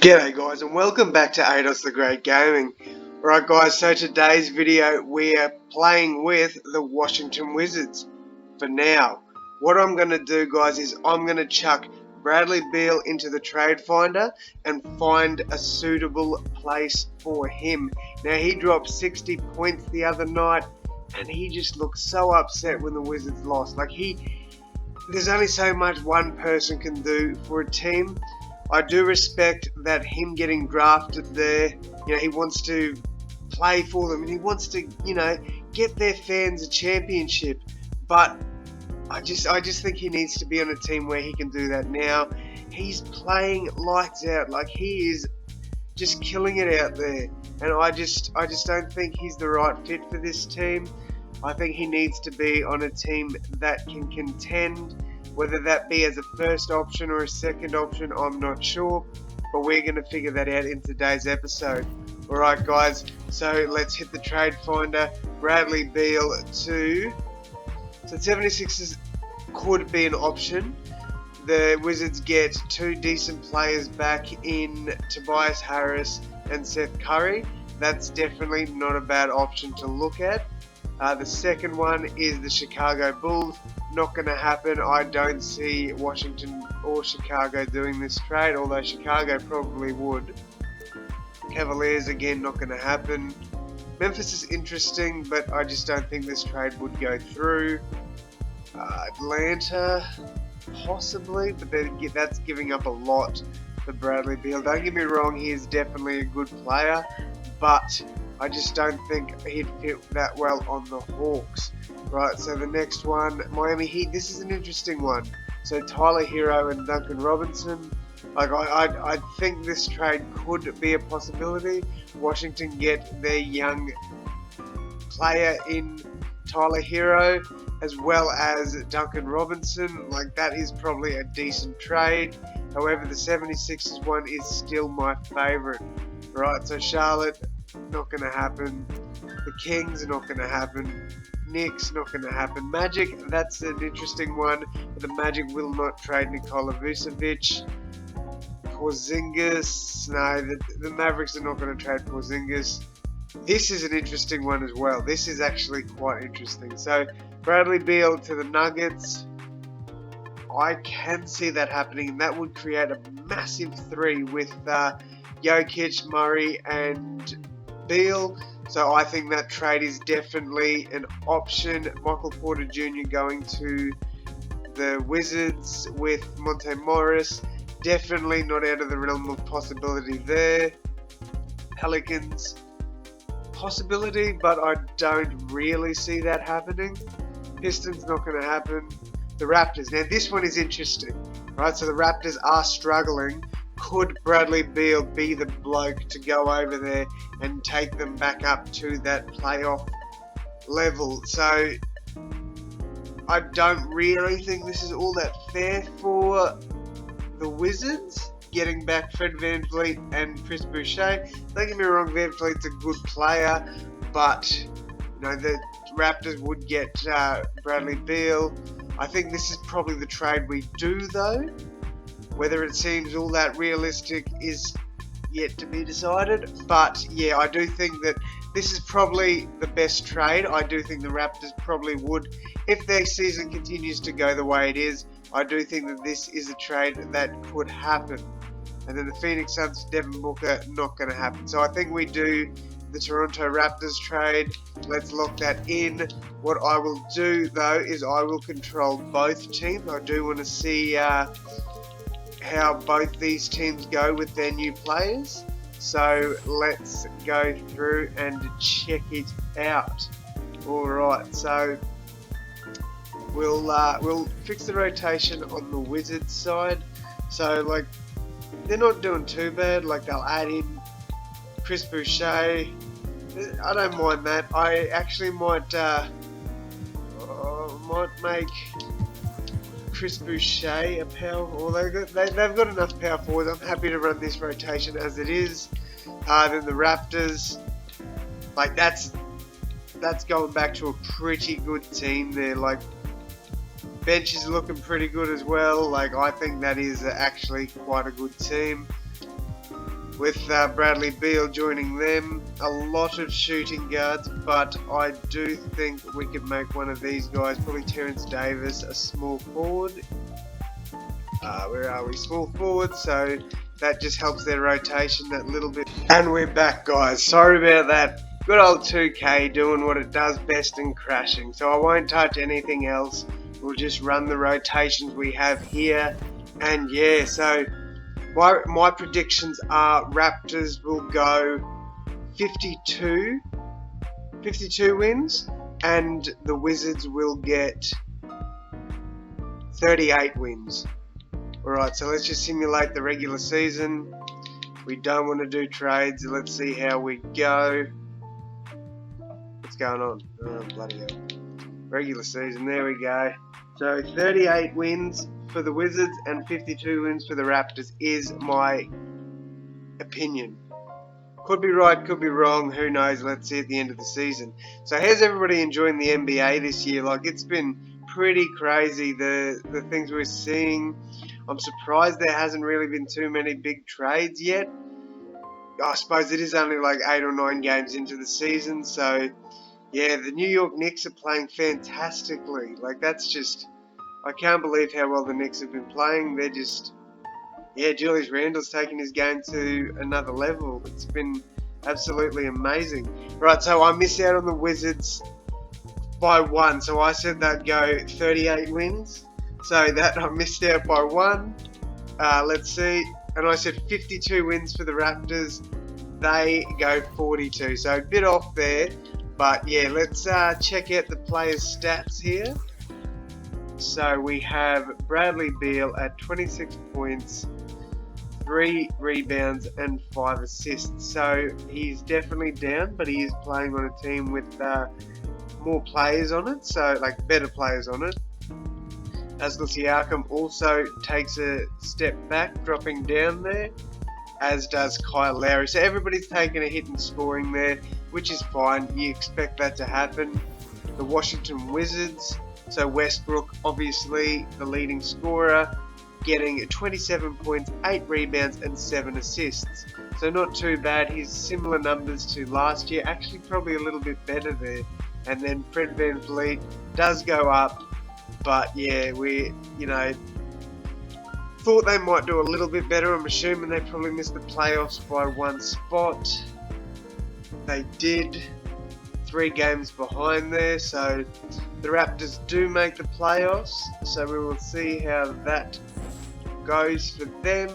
G'day guys and welcome back to Ados the Great Gaming. Alright guys, so today's video we are playing with the Washington Wizards for now. What I'm going to do guys is I'm going to chuck Bradley Beal into the trade finder and find a suitable place for him. Now he dropped 60 points the other night and he just looked so upset when the Wizards lost. There's only so much one person can do for a team. I do respect that him getting drafted there, he wants to play for them and he wants to, get their fans a championship. But I just think he needs to be on a team where he can do that now. He's playing lights out, he is just killing it out there. And I just don't think he's the right fit for this team. I think he needs to be on a team that can contend. Whether that be as a first option or a second option, I'm not sure. But we're going to figure that out in today's episode. Alright guys, so let's hit the trade finder. Bradley Beal to... So 76ers could be an option. The Wizards get two decent players back in Tobias Harris and Seth Curry. That's definitely not a bad option to look at. The second one is the Chicago Bulls. Not going to happen. I don't see Washington or Chicago doing this trade, although Chicago probably would. Cavaliers, again, not going to happen. Memphis is interesting, but I just don't think this trade would go through. Atlanta, possibly, but that's giving up a lot for Bradley Beal. Don't get me wrong, he is definitely a good player, but I just don't think he'd fit that well on the Hawks. Right, so the next one, Miami Heat. This is an interesting one. So Tyler Hero and Duncan Robinson. I think this trade could be a possibility. Washington get their young player in Tyler Hero as well as Duncan Robinson. That is probably a decent trade. However, the 76ers one is still my favorite. Right, so Charlotte, not going to happen. The Kings are not going to happen. Knicks, not going to happen. Magic, that's an interesting one. But the Magic will not trade Nikola Vucevic. Porzingis, no, the Mavericks are not going to trade Porzingis. This is an interesting one as well. This is actually quite interesting. So, Bradley Beal to the Nuggets. I can see that happening, and that would create a massive three with Jokic, Murray, and Beal. So I think that trade is definitely an option. Michael Porter Jr. going to the Wizards with Monte Morris. Definitely not out of the realm of possibility there. Pelicans, possibility, but I don't really see that happening. Pistons, not going to happen. The Raptors. Now this one is interesting, right? So the Raptors are struggling. Could Bradley Beal be the bloke to go over there and take them back up to that playoff level? So I don't really think this is all that fair for the Wizards, getting back Fred VanVleet and Chris Boucher. Don't get me wrong, VanVleet's a good player, but the Raptors would get Bradley Beal. I think this is probably the trade we do though. Whether it seems all that realistic is yet to be decided. But yeah, I do think that this is probably the best trade. I do think the Raptors probably would, if their season continues to go the way it is, I do think that this is a trade that could happen. And then the Phoenix Suns, Devin Booker, not going to happen. So I think we do the Toronto Raptors trade. Let's lock that in. What I will do though is I will control both teams. I do want to see how both these teams go with their new players. So let's go through and check it out. Alright, so we'll fix the rotation on the Wizards side. So they're not doing too bad. They'll add in Chris Boucher. I don't mind that. I actually might make Chris Boucher a power, or they've got enough power forwards. I'm happy to run this rotation as it is. Then the Raptors, that's going back to a pretty good team there. Bench is looking pretty good as well. I think that is actually quite a good team. with Bradley Beal joining them. A lot of shooting guards, but I do think we could make one of these guys, probably Terrence Davis, a small forward. Where are we? Small forward, so that just helps their rotation that little bit. And we're back, guys. Sorry about that. Good old 2K doing what it does best and crashing. So I won't touch anything else. We'll just run the rotations we have here. And yeah, so my predictions are Raptors will go 52 wins, and the Wizards will get 38 wins. Alright, so let's just simulate the regular season. We don't want to do trades. Let's see how we go. What's going on? Oh, bloody hell. Regular season, there we go. So 38 wins for the Wizards and 52 wins for the Raptors is my opinion. Could be right, could be wrong, who knows, let's see at the end of the season. So how's everybody enjoying the NBA this year? Like, it's been pretty crazy, the things we're seeing. I'm surprised there hasn't really been too many big trades yet. I suppose it is only like 8 or 9 games into the season, so yeah, the New York Knicks are playing fantastically. Like, that's just, I can't believe how well the Knicks have been playing. They're just, yeah, Julius Randle's taken his game to another level. It's been absolutely amazing. Right, so I missed out on the Wizards by 1, so I said they'd go 38 wins. So that I missed out by 1. Let's see. And I said 52 wins for the Raptors. They go 42. So a bit off there. But yeah, let's check out the players' stats here. So we have Bradley Beal at 26 points, 3 rebounds and 5 assists. So he's definitely down, but he is playing on a team with more players on it. So like better players on it. Pascal Siakam also takes a step back, dropping down there, as does Kyle Lowry. So everybody's taking a hit in scoring there, which is fine. You expect that to happen. The Washington Wizards, so Westbrook, obviously the leading scorer, getting 27 points, 8 rebounds and 7 assists. So not too bad. His similar numbers to last year, actually probably a little bit better there. And then Fred VanVleet does go up. But yeah, we, thought they might do a little bit better. I'm assuming they probably missed the playoffs by 1 spot. They did. 3 games behind there. So the Raptors do make the playoffs. So we will see how that goes for them.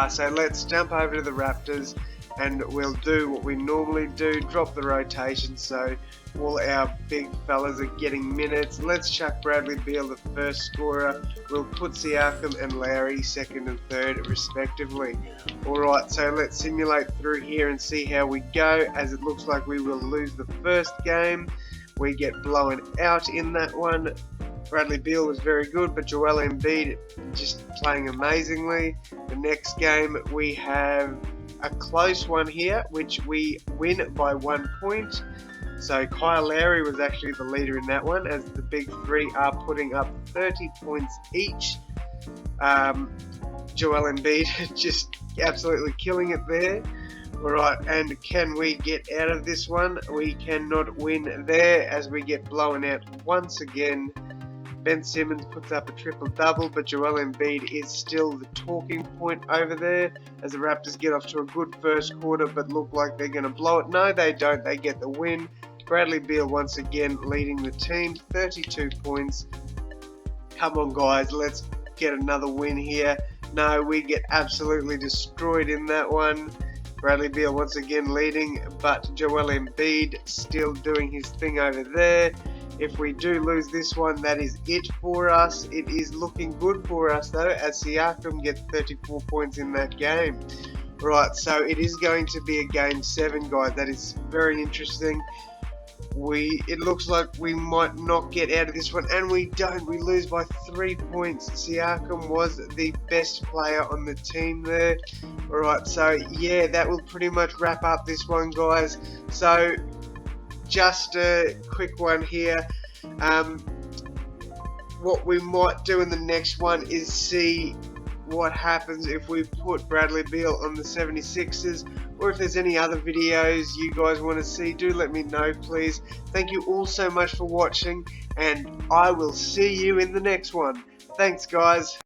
So let's jump over to the Raptors. And we'll do what we normally do, drop the rotation, so all our big fellas are getting minutes. Let's chuck Bradley Beal, the first scorer. We'll put Siakam and Lowry second and third respectively. Alright, so let's simulate through here and see how we go, as it looks like we will lose the first game. We get blown out in that one. Bradley Beal was very good, but Joel Embiid just playing amazingly. The next game we have a close one here, which we win by 1 point. So Kyle Lowry was actually the leader in that one, as the big three are putting up 30 points each. Joel Embiid just absolutely killing it there. Alright, and can we get out of this one? We cannot win there, as we get blown out once again. Ben Simmons puts up a triple-double, but Joel Embiid is still the talking point over there, as the Raptors get off to a good first quarter, but look like they're going to blow it. No, they don't. They get the win. Bradley Beal once again leading the team, 32 points. Come on, guys, let's get another win here. No, we get absolutely destroyed in that one. Bradley Beal once again leading, but Joel Embiid still doing his thing over there. If we do lose this one, that is it for us. It is looking good for us though, as Siakam gets 34 points in that game. Right, so it is going to be a game 7, guys. That is very interesting. It looks like we might not get out of this one, and we don't. We lose by 3 points. Siakam was the best player on the team there. Alright, so yeah, that will pretty much wrap up this one, guys. So just a quick one here. What we might do in the next one is see what happens if we put Bradley Beal on the 76ers, or if there's any other videos you guys want to see, do let me know, please. Thank you all so much for watching, and I will see you in the next one. Thanks, guys.